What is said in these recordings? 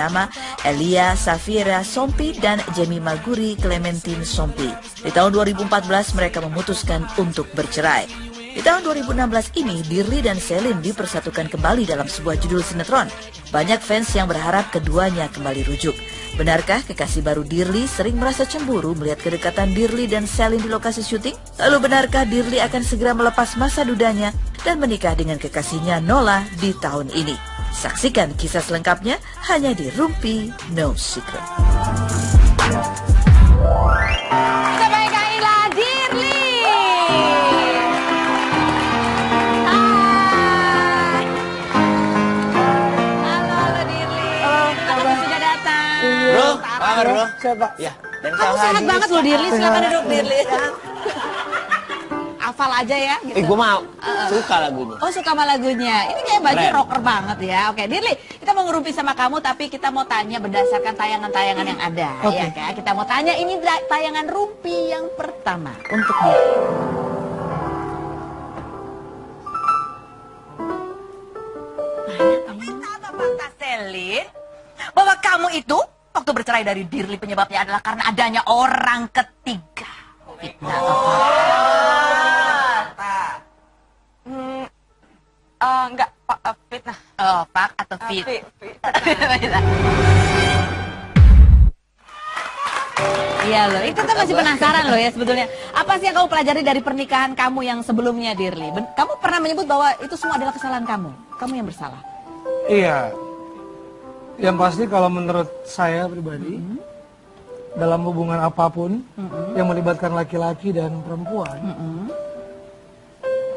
Nama Elia Safira Sompi dan Jemima Guri Clementine Sompi. Di tahun 2014 mereka memutuskan untuk bercerai. Di tahun 2016 ini, Dirly dan Selin dipersatukan kembali dalam sebuah judul sinetron. Banyak fans yang berharap keduanya kembali rujuk. Benarkah kekasih baru Dirly sering merasa cemburu melihat kedekatan Dirly dan Selin di lokasi syuting? Lalu benarkah Dirly akan segera melepas masa dudanya dan menikah dengan kekasihnya Nola di tahun ini? Saksikan kisah selengkapnya hanya di Rumpi No Secret. Kita baikilah Dirly. Hai. Halo Dirly. Kamu sudah datang. Bro, kabar bro? Siapa? Ya. Dan Kamu sehat banget loh Dirly. Silakan duduk Dirly. Hafal aja ya gitu. Gue mau suka lagunya. Oh, suka sama lagunya. Ini kayak baju Keren. rocker banget ya. Oke, Dirly, kita mau ngerumpi sama kamu tapi kita mau tanya berdasarkan tayangan-tayangan yang ada. Oke. Ya kan? Kita mau tanya ini tayangan rumpi yang pertama untuk Dirly. Apa fakta Selin bahwa kamu itu waktu bercerai dari Dirly penyebabnya adalah karena adanya orang ketiga? Fitnah atau Enggak, fitnah. Oh, fak atau fit? Iya loh, itu kita masih penasaran loh ya sebetulnya. Apa sih yang kamu pelajari dari pernikahan kamu yang sebelumnya, Dirly? Kamu pernah menyebut bahwa itu semua adalah kesalahan kamu. Kamu yang bersalah. Iya. Yang pasti kalau menurut saya pribadi, dalam hubungan apapun yang melibatkan laki-laki dan perempuan,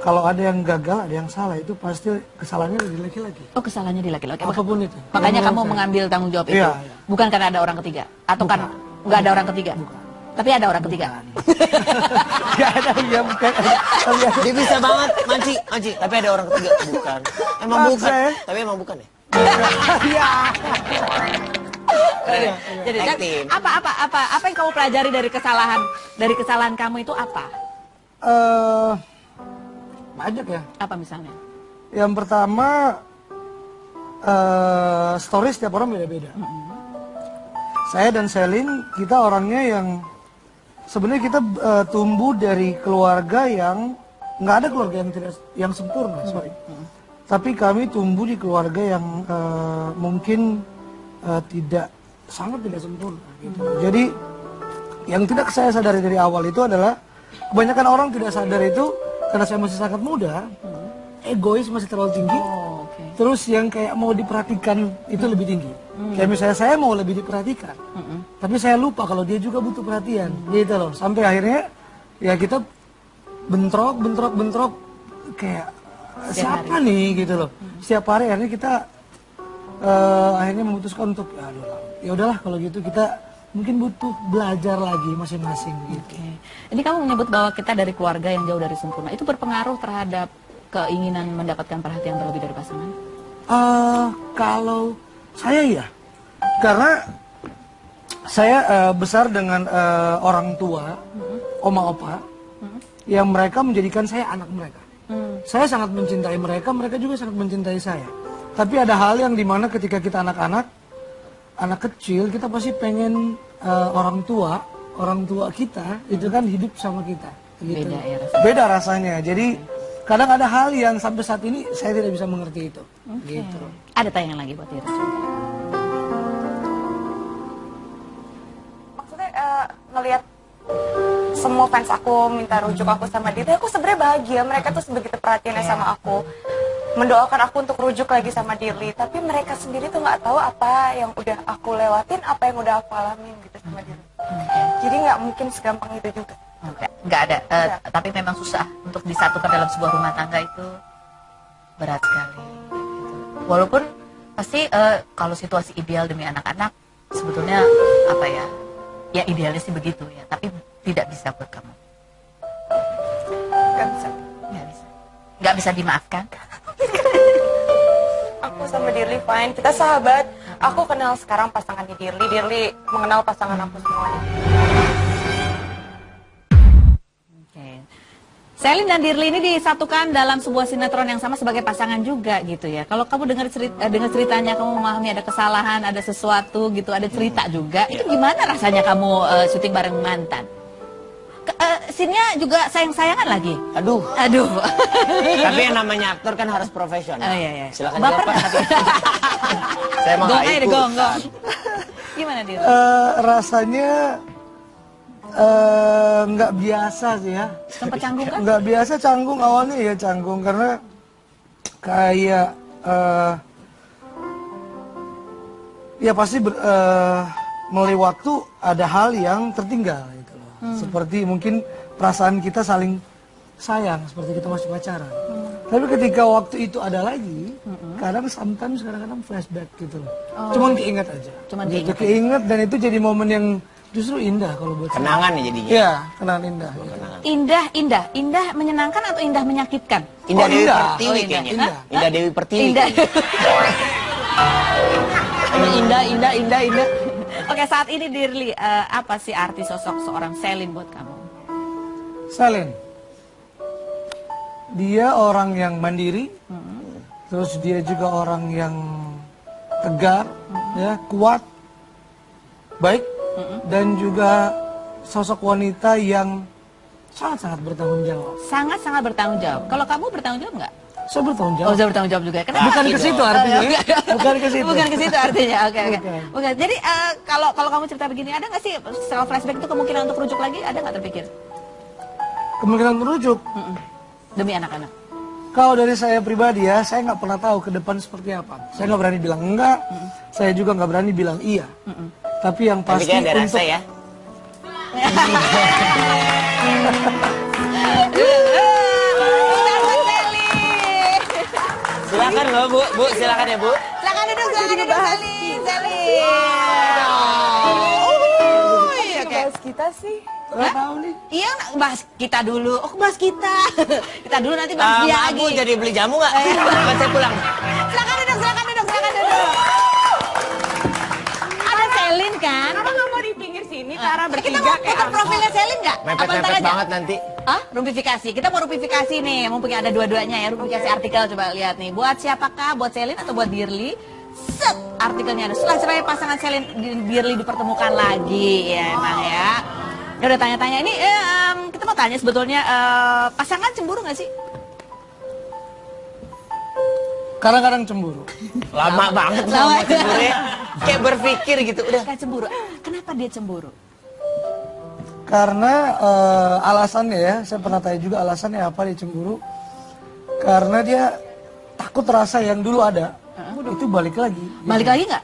kalau ada yang gagal, ada yang salah, itu pasti kesalahannya di laki-laki. Oh, kesalahannya di laki-laki. Apapun itu. Makanya Menurut kamu saya. mengambil tanggung jawab itu. Iya, iya. Bukan karena ada orang ketiga. Atau kan nggak ada orang ketiga. Bukan. Tapi ada orang ketiga. Gak ada, ya bukan. Dia bisa banget manci. Tapi ada orang ketiga. Bukan. Emang Maaf, bukan. saya. Tapi emang bukan ya. Iya. Jadi Acting. apa yang kamu pelajari dari kesalahan kamu itu apa? Banyak ya. Apa misalnya? Yang pertama, story setiap orang beda-beda. Saya dan Selin, kita orangnya yang sebenarnya kita tumbuh dari keluarga yang nggak ada keluarga yang sempurna, sorry. Tapi kami tumbuh di keluarga yang mungkin sangat tidak sempurna. Gitu. Jadi yang tidak saya sadari dari awal itu adalah kebanyakan orang tidak sadar itu karena saya masih sangat muda, egois masih terlalu tinggi. Oh, okay. Terus yang kayak mau diperhatikan itu lebih tinggi. Kayak misalnya saya mau lebih diperhatikan, tapi saya lupa kalau dia juga butuh perhatian, gitu loh. Sampai akhirnya ya kita bentrok kayak siapa nih gitu loh. Setiap hari akhirnya kita akhirnya memutuskan untuk ya udahlah kalau gitu kita mungkin butuh belajar lagi masing-masing gitu. Okay. Ini kamu menyebut bahwa kita dari keluarga yang jauh dari sempurna. Itu berpengaruh terhadap keinginan mendapatkan perhatian terlebih dari pasangan? Kalau saya ya, karena saya besar dengan orang tua, oma opa, yang mereka menjadikan saya anak mereka. Saya sangat mencintai mereka, mereka juga sangat mencintai saya. Tapi ada hal yang dimana ketika kita anak kecil, kita pasti pengen orang tua kita itu kan hidup sama kita. Gitu. Beda ya rasanya. Beda rasanya. Jadi kadang ada hal yang sampai saat ini saya tidak bisa mengerti itu. Okay. Gitu. Ada tayangan lagi buat Dirly. Maksudnya ngelihat semua fans aku minta rujuk aku sama Dirly, aku sebenarnya bahagia. Mereka tuh sebegitu perhatiannya sama aku, mendoakan aku untuk rujuk lagi sama Dirly. Tapi mereka sendiri tuh nggak tahu apa yang udah aku lewatin, apa yang udah aku alamin gitu sama Dirly. Jadi nggak mungkin segampang itu juga. Nggak ada. Tapi memang susah untuk disatukan dalam sebuah rumah tangga itu berat sekali. Gitu. Walaupun pasti kalau situasi ideal demi anak-anak sebetulnya apa ya? Ya idealnya sih begitu ya. Tapi tidak bisa buat kamu. Nggak bisa. Nggak bisa dimaafkan. Aku sama Dirly fine, kita sahabat. Aku kenal sekarang pasangannya Dirly, Dirly mengenal pasangan aku semuanya. Oke. Selin dan Dirli ini disatukan dalam sebuah sinetron yang sama sebagai pasangan juga gitu ya. Kalau kamu dengar ceritanya, kamu memahami ada kesalahan, ada sesuatu gitu, ada cerita juga. Itu gimana rasanya kamu syuting bareng mantan? Scene-nya juga sayang-sayangan lagi. Aduh. Aduh. Tapi yang namanya aktor kan harus profesional. Oh, iya, iya. Silakan Baper jawab, Pak. nggak tapi? Saya mau Gong nggak aja deh, ikut. gong. Gimana Dirli? Rasanya nggak biasa sih ya. Sempat canggung kan? Nggak biasa canggung, awalnya ya canggung karena kayak ya pasti melalui waktu ada hal yang tertinggal gitu loh. Seperti mungkin perasaan kita saling sayang seperti kita masih pacaran. Tapi ketika waktu itu ada lagi, kadang-kadang flashback gitu loh. Cuman keinget aja. Cuman gitu, keinget. keinget dan itu jadi momen yang justru indah kalau buat saya. Kenangan ya jadinya. Iya, kenangan indah. Gitu. Indah menyenangkan atau indah menyakitkan? Indah Oh, Dewi indah. Pertiwi Oh, indah. kayaknya. Indah. Indah Dewi Pertiwi. Indah. kayaknya. Indah. Oke, saat ini Dirli, apa sih arti sosok seorang Selin buat kamu? Selin, dia orang yang mandiri, terus dia juga orang yang tegar, ya, kuat, baik, dan juga sosok wanita yang sangat-sangat bertanggung jawab. Sangat-sangat bertanggung jawab. Kalau kamu bertanggung jawab nggak? Saya bertanggung Oh, jawab. saya bertanggung jawab juga. Kenapa? Bukan ke situ artinya, bukan ke situ. Bukan ke situ artinya. Oke. Bukan. Bukan. Jadi kalau kamu cerita begini, ada nggak sih setelah flashback itu kemungkinan untuk rujuk lagi? Ada nggak terpikir? Kemungkinan merujuk. Demi anak-anak. Kalau dari saya pribadi ya, saya nggak pernah tahu ke depan seperti apa. Saya nggak berani bilang enggak, saya juga nggak berani bilang iya. Tapi yang Tapi pasti kayak ada untuk rasa ya. Silakan loh Bu, silakan ya Bu. Silakan duduk, Selin. Oke. Bahas kita sih. nggak tahu nih. Iya, bahas kita dulu. Oh, bahas kita. Kita dulu nanti bahas dia Maaf lagi. Bu, jadi beli jamu nggak? Kan saya pulang. Silakan duduk. Ada Selin kan? Kenapa nggak mau di pinggir sini? Tara Kita bertiga mau kayak putar profilnya Selin nggak? Apa ntar Mepet-mepet aja? banget nanti. Hah? Rumpifikasi. Kita mau rumpifikasi nih. Mumpung ada dua-duanya ya. Rumpifikasi artikel coba lihat nih. Buat siapakah? Buat Selin atau buat Dirli? Set. Artikelnya ada. Setelah cerai pasangan Selin Dirli dipertemukan lagi. Ya emang ya. Ya udah tanya-tanya. Ini kita mau tanya sebetulnya pasangan cemburu nggak sih? Kadang-kadang cemburu. Lama banget sama cemburu ya. Kayak berpikir gitu udah. Kayak cemburu. Kenapa dia cemburu? Karena alasannya ya, saya pernah tanya juga alasannya apa dia cemburu. Karena dia takut rasa yang dulu ada, itu balik lagi. Balik lagi nggak?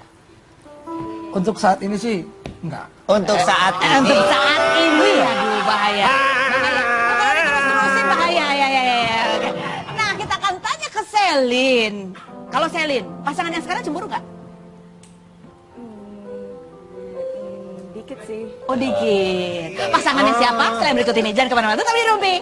Untuk saat ini sih, enggak. Untuk saat ini. Untuk saat ini, aduh bahaya. Bahaya. Terus-terusin bahaya. Ya. Oke. Nah, kita akan tanya ke Selin. Kalau Selin, pasangan yang sekarang cemburu nggak? dikit sih. Oh dikit. Pasangannya siapa? Selain berikut ini, jangan kemana-mana. Tetap di Rumpi.